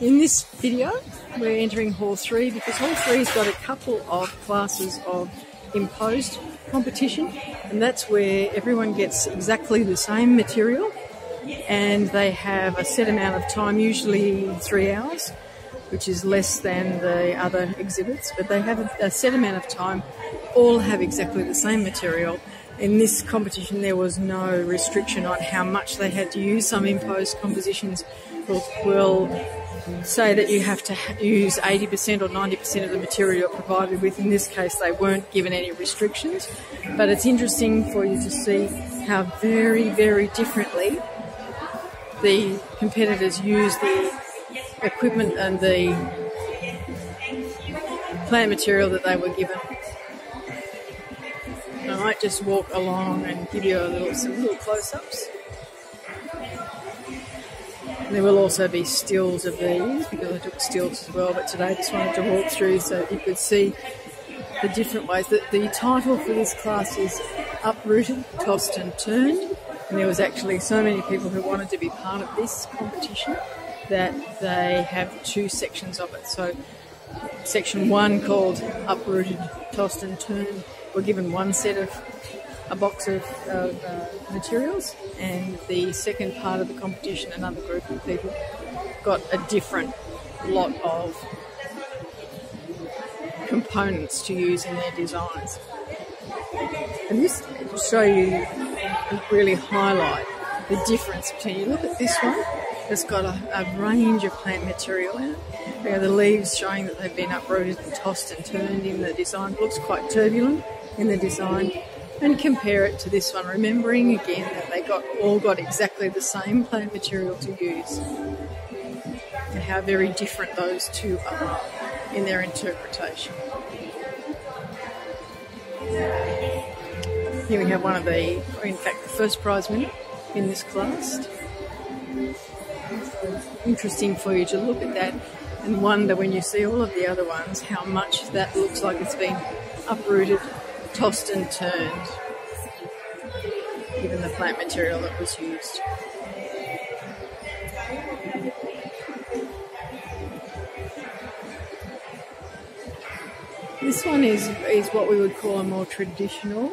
In this video, we're entering Hall 3 because Hall 3's got a couple of classes of imposed competition, and that's where everyone gets exactly the same material and they have a set amount of time, usually 3 hours, which is less than the other exhibits, but they have a set amount of time, all have exactly the same material. In this competition there was no restriction on how much they had to use. Some imposed compositions will say that you have to use 80% or 90% of the material you're provided with. In this case they weren't given any restrictions, but it's interesting for you to see how very, very differently the competitors use the equipment and the plant material that they were given. I might just walk along and give you some little close-ups. There will also be stills of these because I took stills as well, but today I just wanted to walk through so you could see the different ways. The title for this class is Uprooted, Tossed and Turned, and there was actually so many people who wanted to be part of this competition that they have 2 sections of it. So section 1, called Uprooted, Tossed and Turned, were given a box of materials, and the second part of the competition, another group of people got a different lot of components to use in their designs. And this will show you and really highlight the difference between, you look at this one, it's got a range of plant material in it. There are the leaves showing that they've been uprooted and tossed and turned in the design. It looks quite turbulent in the design. And compare it to this one, remembering again that they all got exactly the same plant material to use, and how very different those two are in their interpretation. Here we have one of the first prize winner in this class. Interesting for you to look at that and wonder, when you see all of the other ones, how much that looks like it's been uprooted, tossed and turned, given the plant material that was used. This one is what we would call a more traditional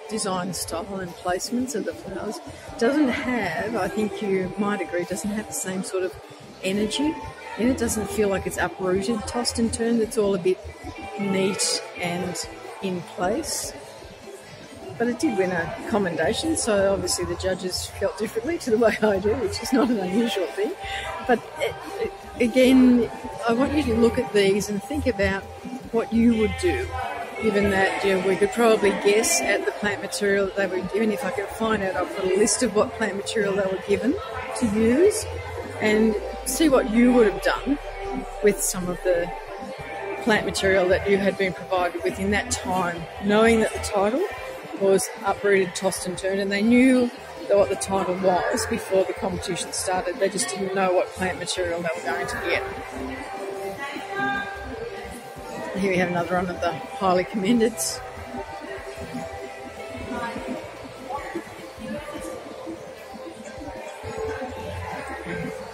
design style and placements of the flowers. Doesn't have, I think you might agree, doesn't have the same sort of energy, and it doesn't feel like it's uprooted, tossed and turned. It's all a bit neat and in place, but it did win a commendation, so obviously the judges felt differently to the way I do, which is not an unusual thing. But again, I want you to look at these and think about what you would do, given that we could probably guess at the plant material that they were given. If I could find out, I'll put a list of what plant material they were given to use and see what you would have done with some of the plant material that you had been provided with in that time, knowing that the title was Uprooted, Tossed and Turned, and they knew what the title was before the competition started. They just didn't know what plant material they were going to get. And here we have another one of the highly commended.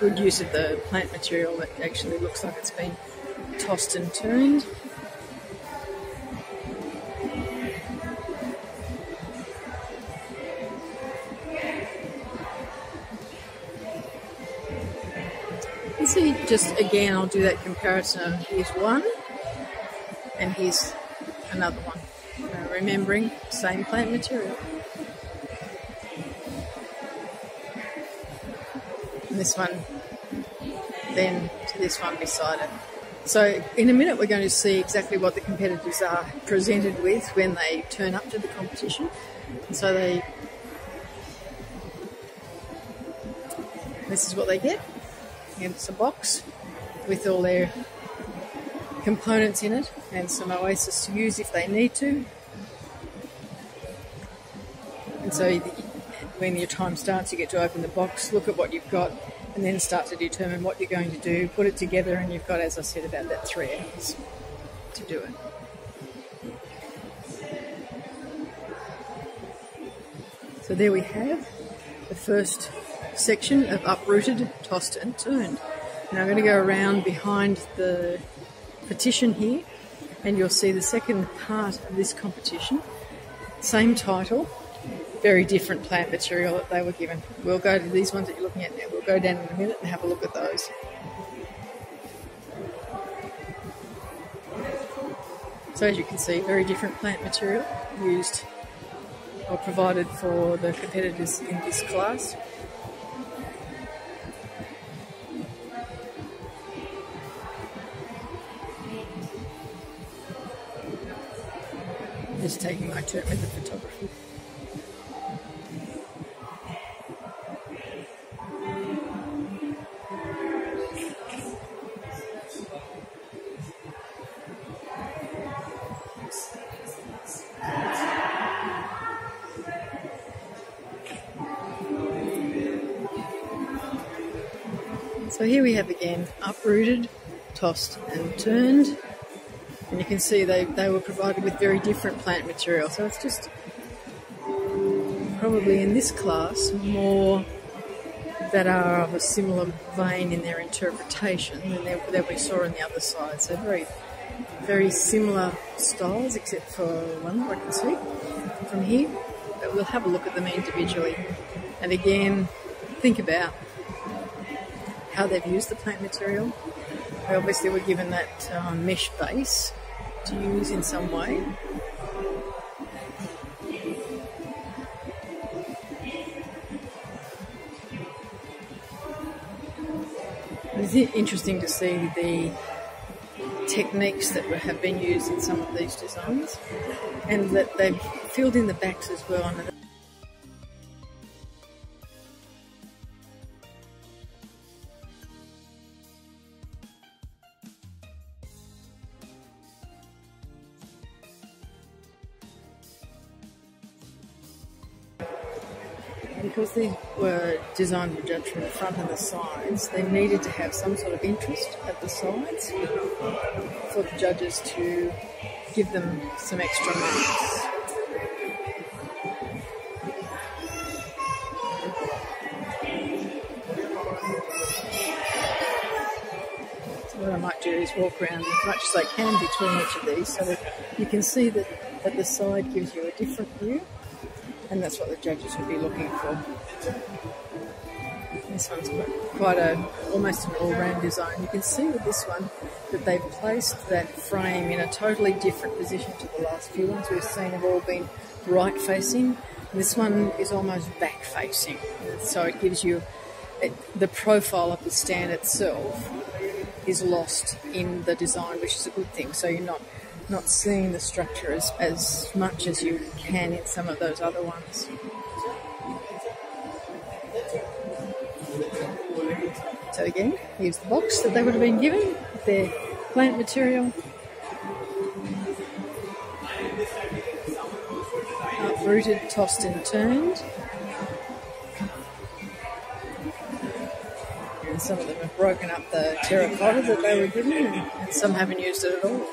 Good use of the plant material that actually looks like it's been tossed and turned. You see, just again, I'll do that comparison. Here's one, and here's another one. Remembering, same plant material. And this one, then to this one beside it. So in a minute we're going to see exactly what the competitors are presented with when they turn up to the competition. And so this is what they get. And it's a box with all their components in it and some oasis to use if they need to. And so when your time starts, you get to open the box, look at what you've got, and then start to determine what you're going to do, put it together, and you've got, as I said, about that 3 hours to do it. So there we have the first section of Uprooted, Tossed and Turned. Now I'm going to go around behind the petition here, and you'll see the second part of this competition. Same title, very different plant material that they were given. We'll go to these ones that you're looking at now. We'll go down in a minute and have a look at those. So as you can see, very different plant material used or provided for the competitors in this class. Just taking my turn with the photography. So here we have again uprooted, tossed and turned. And you can see they were provided with very different plant material. So it's just probably in this class more that are of a similar vein in their interpretation than we saw on the other side. So very similar styles, except for one that I can see from here. But we'll have a look at them individually. And again, think about how they've used the plant material. They obviously were given that mesh base to use in some way. It's interesting to see the techniques that have been used in some of these designs, and that they've filled in the backs as well. And because these were designed to judge from the front and the sides, they needed to have some sort of interest at the sides for the judges to give them some extra marks. So what I might do is walk around as much as I can between each of these so that you can see that the side gives you a different view. And that's what the judges will be looking for. This one's got quite almost an all-round design. You can see with this one that they've placed that frame in a totally different position to the last few ones we've seen have all been right-facing. This one is almost back-facing. So it gives you the profile of the stand itself is lost in the design, which is a good thing. So you're not seeing the structure as much as you can in some of those other ones. So again, here's the box that they would have been given with their plant material. Uprooted, tossed and turned. And some of them have broken up the terracotta that they were given, and some haven't used it at all.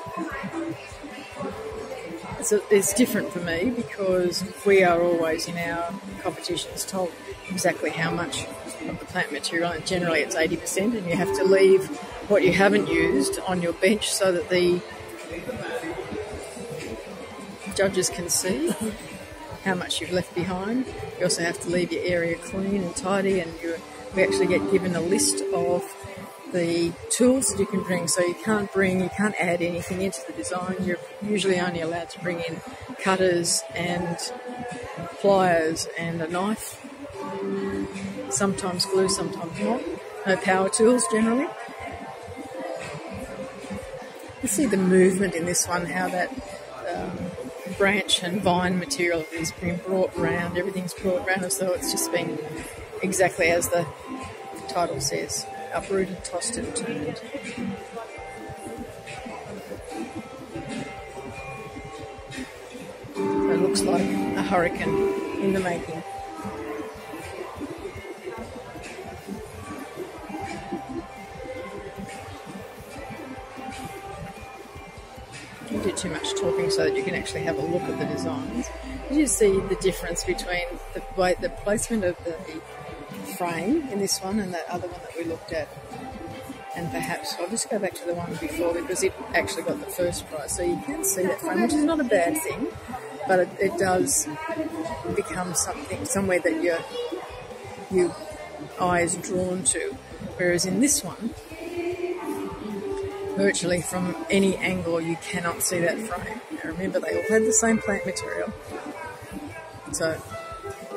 So it's different for me because we are always in our competitions told exactly how much of the plant material, and generally it's 80%, and you have to leave what you haven't used on your bench so that the judges can see how much you've left behind. You also have to leave your area clean and tidy, and we actually get given a list of the tools that you can bring. So you can't add anything into the design. You're usually only allowed to bring in cutters and pliers and a knife, sometimes glue, sometimes not. No power tools generally. You see the movement in this one, how that branch and vine material has been brought round. Everything's brought round as though it's just been exactly as the title says. Uprooted, tossed and turned. So it looks like a hurricane in the making. Don't do too much talking so that you can actually have a look at the designs. You see the difference between the placement of the frame in this one and that other one that we looked at. And perhaps I'll just go back to the one before because it actually got the first prize. So you can see that frame, which is not a bad thing, but it does become somewhere that your eye is drawn to. Whereas in this one, virtually from any angle you cannot see that frame. Now remember, they all had the same plant material. So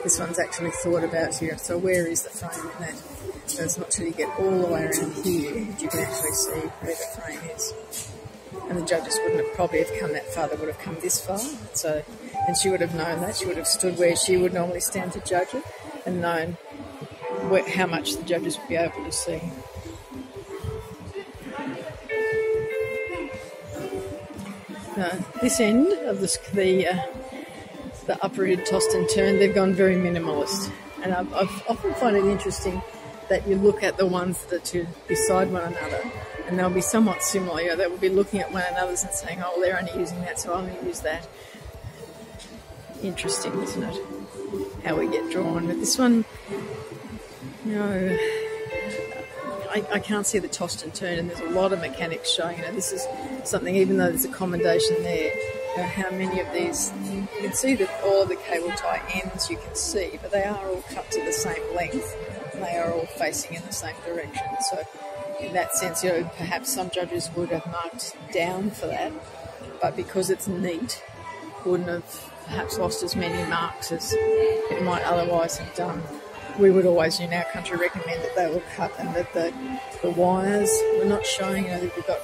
this one's actually thought about here. So where is the frame in that? So it's not till you get all the way around here that you can actually see where the frame is. And the judges wouldn't have probably have come that far, they would have come this far. So, and she would have known that. She would have stood where she would normally stand to judge it and known how much the judges would be able to see. This end of the uprooted, tossed and turned, they've gone very minimalist. And I've often find it interesting that you look at the ones that are beside one another and they'll be somewhat similar. You know, they will be looking at one another's and saying, oh, they're only using that, so I'm going to use that. Interesting, isn't it? How we get drawn. But this one, you know, I can't see the tossed and turned, and there's a lot of mechanics showing. You know, this is something, even though there's a commendation there, you know, how many of these, you can see that all of the cable tie ends you can see, but they are all cut to the same length, and they are all facing in the same direction. So in that sense, you know, perhaps some judges would have marked down for that, but because it's neat, wouldn't have perhaps lost as many marks as it might otherwise have done. We would always, in our country, recommend that they were cut and that the wires were not showing. You know, that we've got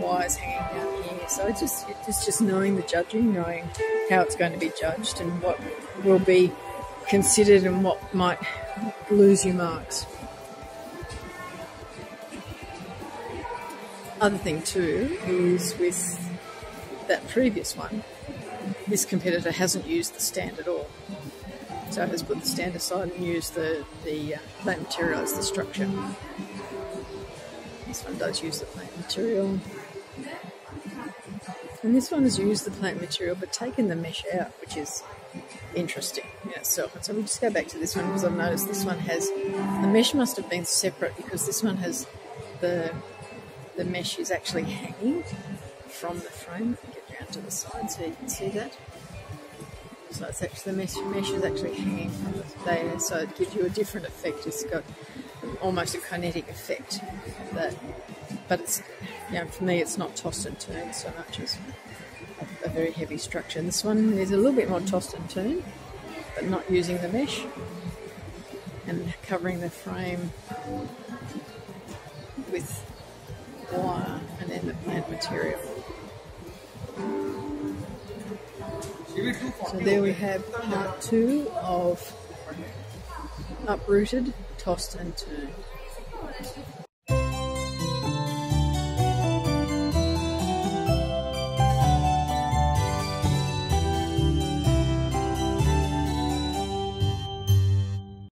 wires hanging down here. So it's just knowing the judging, knowing how it's going to be judged and what will be considered and what might lose you marks. Other thing too is with that previous one, this competitor hasn't used the stand at all. So it has put the stand aside and used the plant material as the structure. This one does use the plant material. And this one has used the plant material but taken the mesh out, which is interesting in itself. And so we'll just go back to this one because I've noticed this one has, the mesh must have been separate because this one has the mesh is actually hanging from the frame. Let me get around to the side so you can see that. So it's actually, the mesh is actually hanging from there, so it gives you a different effect. It's got almost a kinetic effect. But it's, you know, for me it's not tossed and turned so much as a very heavy structure. And this one is a little bit more tossed and turned, but not using the mesh and covering the frame with wire and then the plant material. So there we have part 2 of Uprooted, Tossed and Turned.